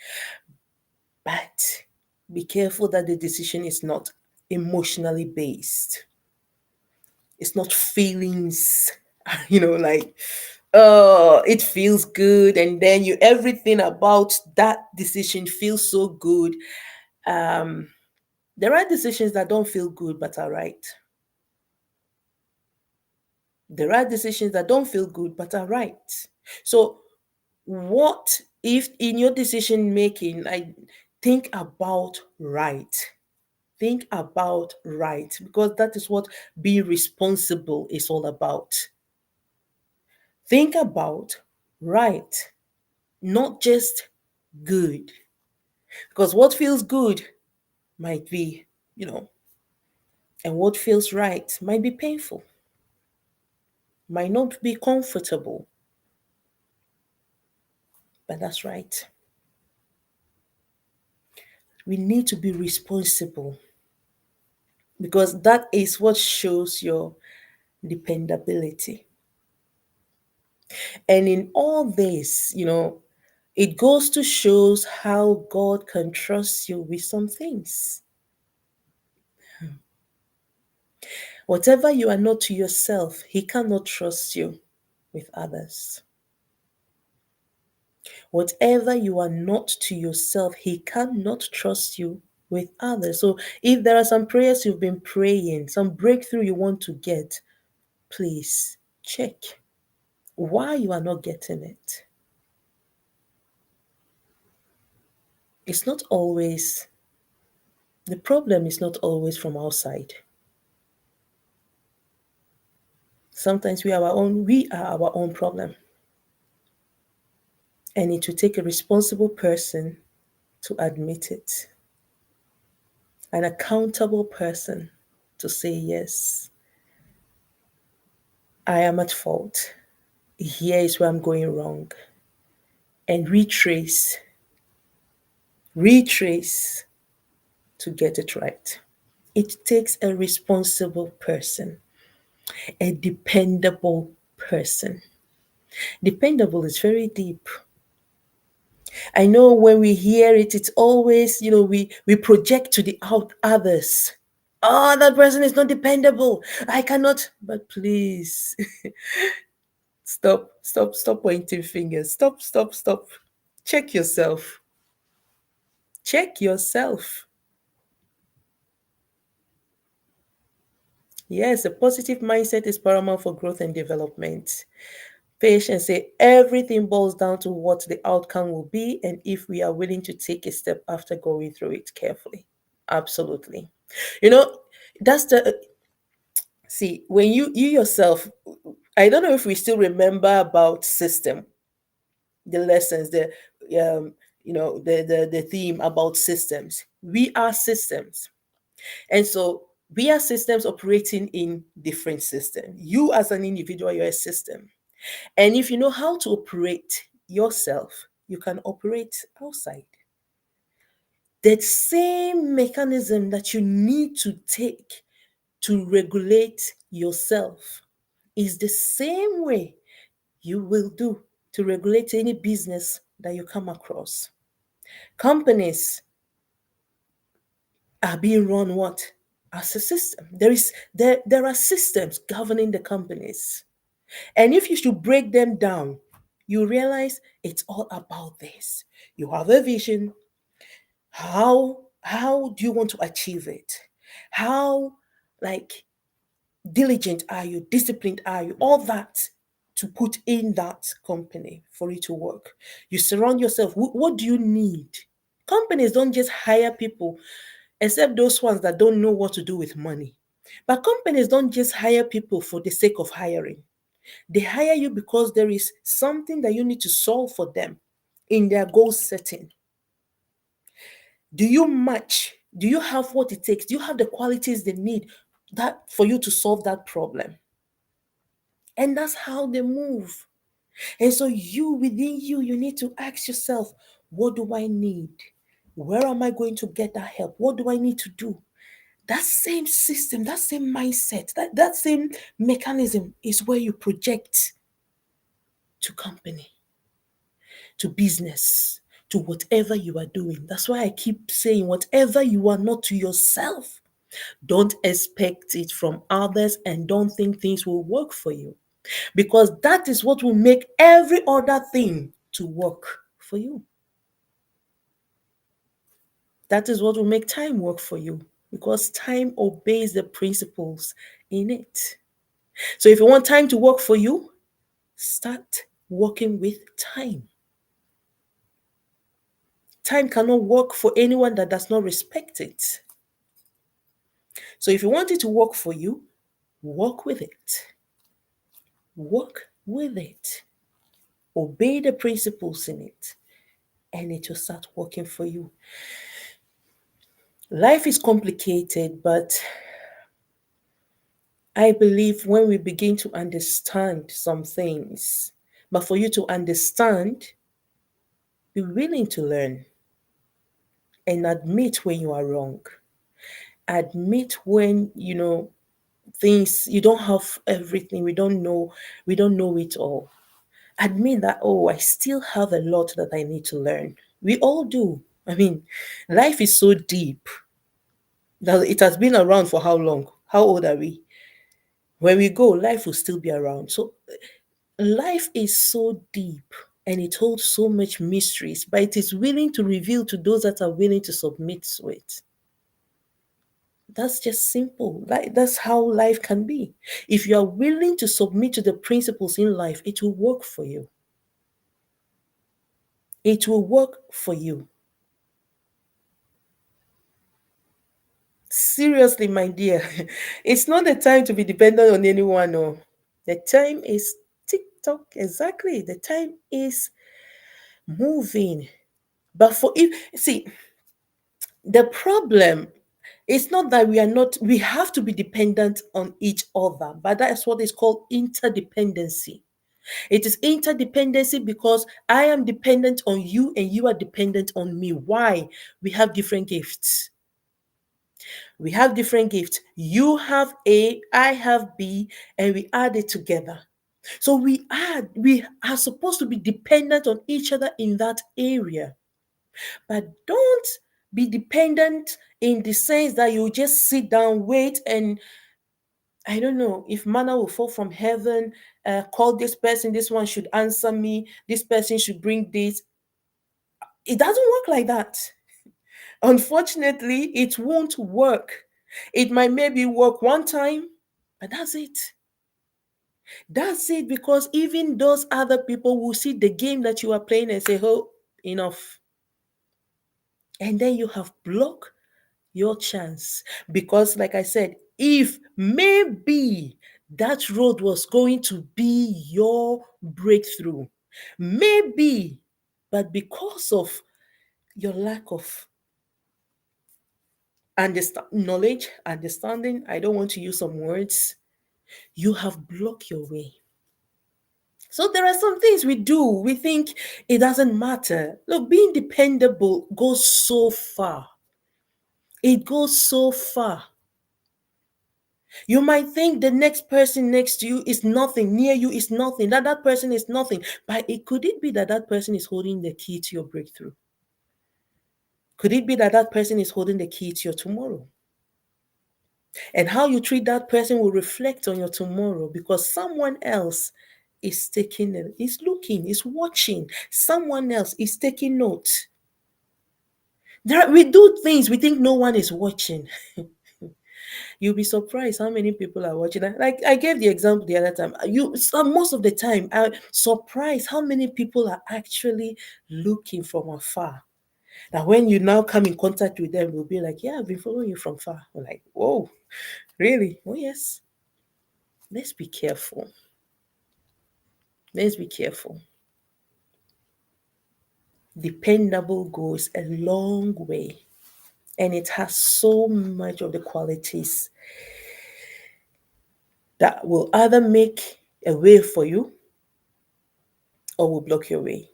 But be careful that the decision is not emotionally based. It's not feelings, like, oh, it feels good. And then everything about that decision feels so good. Um, there are decisions that don't feel good but are right. There are decisions that don't feel good but are right. So, what if in your decision making, I think about right? Think about right, because that is what being responsible is all about. Think about right, not just good. Because what feels good might be, you know, and what feels right might be painful, might not be comfortable, but that's right. We need to be responsible because that is what shows your dependability. And in all this, it goes to shows how God can trust you with some things. Whatever you are not to yourself, He cannot trust you with others. Whatever you are not to yourself, He cannot trust you with others. So if there are some prayers you've been praying, some breakthrough you want to get, please check why you are not getting it. It's not always, the problem is not always from outside. Sometimes we are our own problem. And it will take a responsible person to admit it, an accountable person to say, yes, I am at fault. Here is where I'm going wrong. And retrace to get it right. It takes a responsible person, a dependable person. Dependable is very deep. I know when we hear it, it's always, we project to the others. Oh, that person is not dependable. I cannot. But please, stop pointing fingers. Stop. Check yourself. Check yourself. Yes, a positive mindset is paramount for growth and development. Patience say everything boils down to what the outcome will be and if we are willing to take a step after going through it carefully. Absolutely. You know, that's the see when you yourself. I don't know if we still remember about system, the lessons, the theme about systems. We are systems. And so we are systems operating in different systems. You as an individual, you're a system. And if you know how to operate yourself, you can operate outside. That same mechanism that you need to take to regulate yourself is the same way you will do to regulate any business that you come across. Companies are being run what? As a system. There are systems governing the companies. And if you should break them down, you realize it's all about this. You have a vision. How do you want to achieve it? How like diligent are you, disciplined are you, all that to put in that company for it to work. You surround yourself. What do you need? Companies don't just hire people, except those ones that don't know what to do with money. But companies don't just hire people for the sake of hiring. They hire you because there is something that you need to solve for them in their goal setting. Do you match? Do you have what it takes? Do you have the qualities they need that for you to solve that problem? And that's how they move. And so within you, you need to ask yourself, what do I need? Where am I going to get that help? What do I need to do? That same system, that same mindset, that same mechanism is where you project to company, to business, to whatever you are doing. That's why I keep saying, whatever you are not to yourself, don't expect it from others and don't think things will work for you, because that is what will make every other thing to work for you. That is what will make time work for you, because time obeys the principles in it. So if you want time to work for you, start working with time. Time cannot work for anyone that does not respect it. So if you want it to work for you, work with it. Work with it. Obey the principles in it, and it will start working for you. Life is complicated, but I believe when we begin to understand some things, but for you to understand, be willing to learn and admit when you are wrong. Admit when, things you don't have everything, we don't know it all. Admit that, oh, I still have a lot that I need to learn. We all do. I mean, life is so deep that it has been around for how long? How old are we? When we go, life will still be around. So life is so deep and it holds so much mysteries, but it is willing to reveal to those that are willing to submit to it. That's just simple. That's how life can be. If you are willing to submit to the principles in life, it will work for you. It will work for you. Seriously, my dear, it's not the time to be dependent on anyone. No, the time is tick tock. Exactly, the time is moving. But for if see, the problem is not that we have to be dependent on each other, but that is what is called interdependency. It is interdependency because I am dependent on you and you are dependent on me. Why? We have different gifts. We have different gifts. You have A, I have B, and we add it together. So we are supposed to be dependent on each other in that area. But don't be dependent in the sense that you just sit down, wait, and I don't know if manna will fall from heaven. Call this person, this one should answer me, this person should bring this. It doesn't work like that. Unfortunately, it won't work. It might maybe work one time, but that's it. That's it, because even those other people will see the game that you are playing and say, oh, enough. And then you have blocked your chance. Because, like I said, if maybe that road was going to be your breakthrough, maybe, but because of your lack of knowledge, understanding, I don't want to use some words, you have blocked your way. So there are some things we do, we think it doesn't matter. Look, being dependable goes so far. It goes so far. You might think the next person next to you is nothing, near you is nothing, that person is nothing. But could it be that that person is holding the key to your breakthrough? Could it be that that person is holding the key to your tomorrow? And how you treat that person will reflect on your tomorrow, because someone else is taking it, is looking, is watching. Someone else is taking note. We do things we think no one is watching. You'll be surprised how many people are watching. Like I gave the example the other time. Most of the time, I'm surprised how many people are actually looking from afar. That when you now come in contact with them, will be like, "Yeah, I've been following you from far." I'm like, "Whoa!" Really? Oh, yes. Let's be careful. Let's be careful. Dependable goes a long way, and it has so much of the qualities that will either make a way for you or will block your way.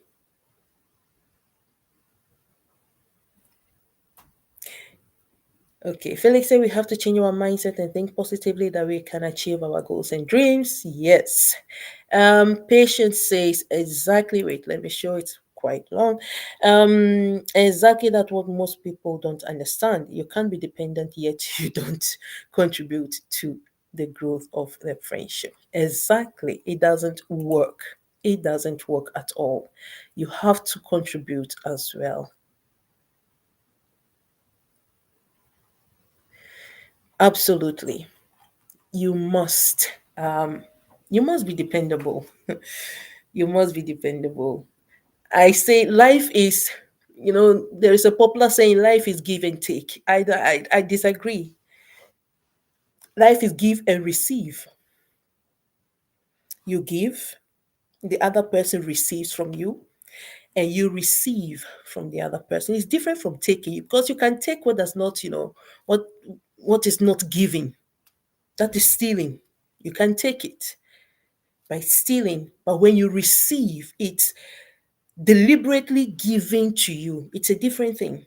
Okay, Felix said we have to change our mindset and think positively that we can achieve our goals and dreams. Yes. Patience says exactly, wait, let me show it quite long. Exactly that what most people don't understand. You can't be dependent yet you don't contribute to the growth of the friendship. Exactly. It doesn't work. It doesn't work at all. You have to contribute as well. Absolutely. You must you must be dependable. You must be dependable. I say life is, there is a popular saying, life is give and take. I disagree. Life is give and receive. You give, the other person receives from you, and you receive from the other person. It's different from taking, because you can take what does not, what what is not giving. That is stealing. You can take it by stealing, but when you receive, it's deliberately given to you. It's a different thing.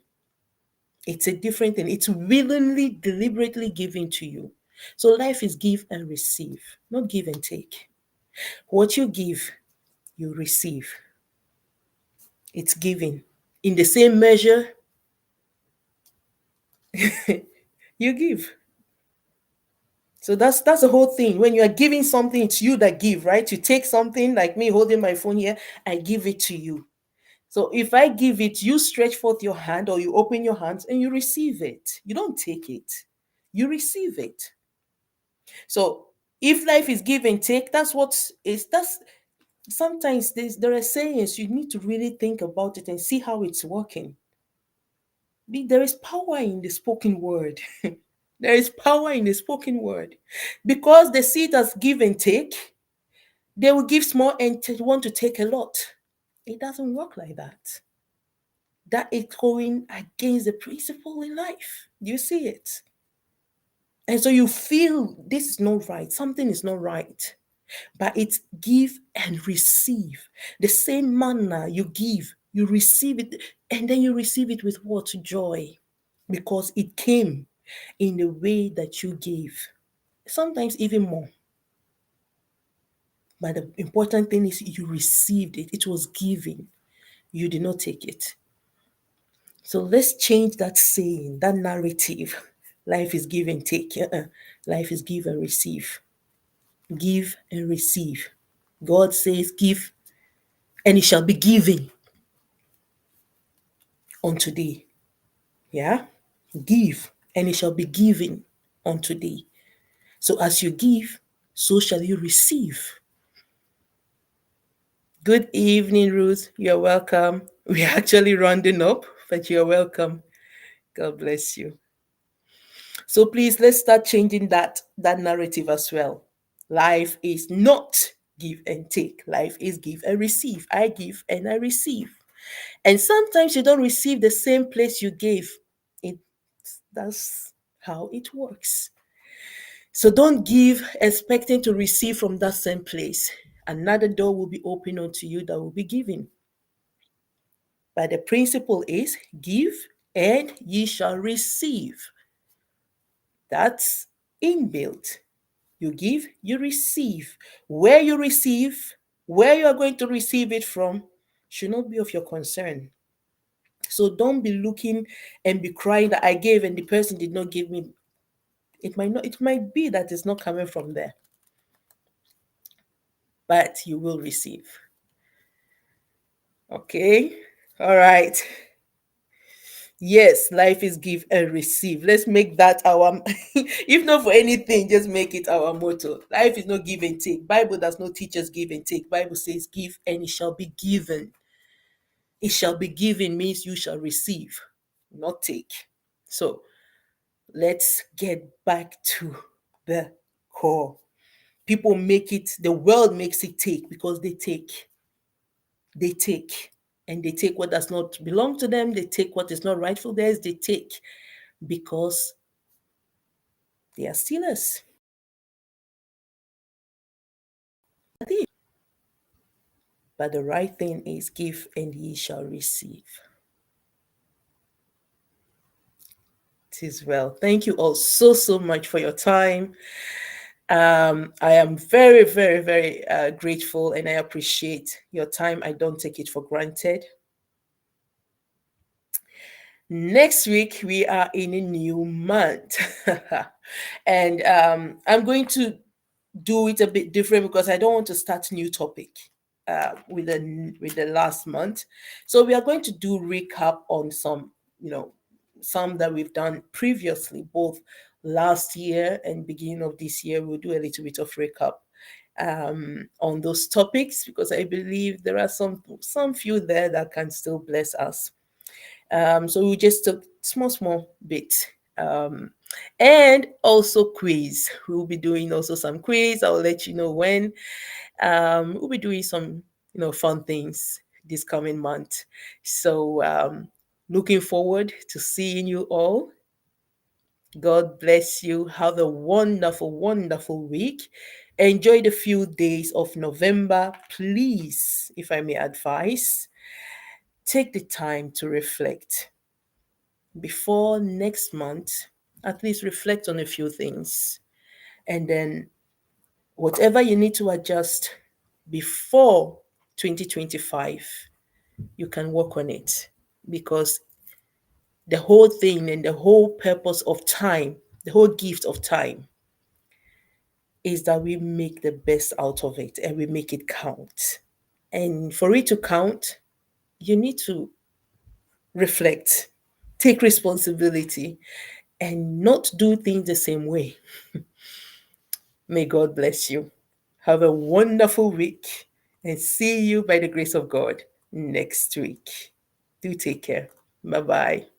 It's a different thing. It's willingly, deliberately given to you. So life is give and receive, not give and take. What you give, you receive. It's giving. In the same measure, you give. So that's the whole thing. When you are giving something, it's you that give, right? You take something like me holding my phone here, I give it to you. So if I give it, you stretch forth your hand or you open your hands and you receive it. You don't take it, you receive it. So if life is give and take, that's sometimes there are sayings you need to really think about it and see how it's working. There is power in the spoken word. There is power in the spoken word. Because they see it as give and take, they will give small and want to take a lot. It doesn't work like that. That is going against the principle in life. Do you see it? And so you feel this is not right, something is not right. But it's give and receive. The same manner you give, you receive it, and then you receive it with what? Joy. Because it came in the way that you gave. Sometimes even more. But the important thing is you received it. It was given. You did not take it. So let's change that saying, that narrative. Life is give and take. Life is give and receive. Give and receive. God says, give and it shall be given unto thee. Yeah? Give and it shall be given unto thee. So as you give, so shall you receive. Good evening, Ruth. You're welcome. We're actually rounding up, but you're welcome. God bless you. So please let's start changing that narrative as well. Life is not give and take. Life is give and receive. I give and I receive. And sometimes you don't receive the same place you gave. It That's how it works. So don't give expecting to receive from that same place. Another door will be open unto you that will be given. But the principle is give and ye shall receive. That's inbuilt. You give, you receive. Where you are going to receive it from, should not be of your concern. So don't be looking and be crying that I gave and the person did not give me. It might be that it's not coming from there, but you will receive. Okay? All right. Yes, life is give and receive. Let's make that our if not for anything, just make it our motto. Life is not give and take. Bible does not teach us give and take. Bible says give and it shall be given. It shall be given means you shall receive, not take. So Let's get back to the core. People make it, the world makes it take because they take, and they take what does not belong to them, they take what is not rightful theirs, they take because they are stealers. But the right thing is give and ye shall receive. It is well. Thank you all so much for your time. I am very, very, very grateful and I appreciate your time. I don't take it for granted. Next week, we are in a new month. And I'm going to do it a bit different because I don't want to start new topic with the last month. So we are going to do recap on you know, some that we've done previously, both last year and beginning of this year. We'll do a little bit of recap on those topics because I believe there are some few there that can still bless us. So we just took small bit. Um, and also quiz. We'll be doing also some quiz. I'll let you know when. We'll be doing some, fun things this coming month. So looking forward to seeing you all. God bless you. Have a wonderful week. Enjoy the few days of November. Please, if I may advise, take the time to reflect before next month. At least reflect on a few things. And then whatever you need to adjust before 2025, you can work on it because the whole thing and the whole purpose of time, the whole gift of time is that we make the best out of it and we make it count. And for it to count, you need to reflect, take responsibility, and not do things the same way. May God bless you. Have a wonderful week and see you by the grace of God next week. Do take care. Bye bye.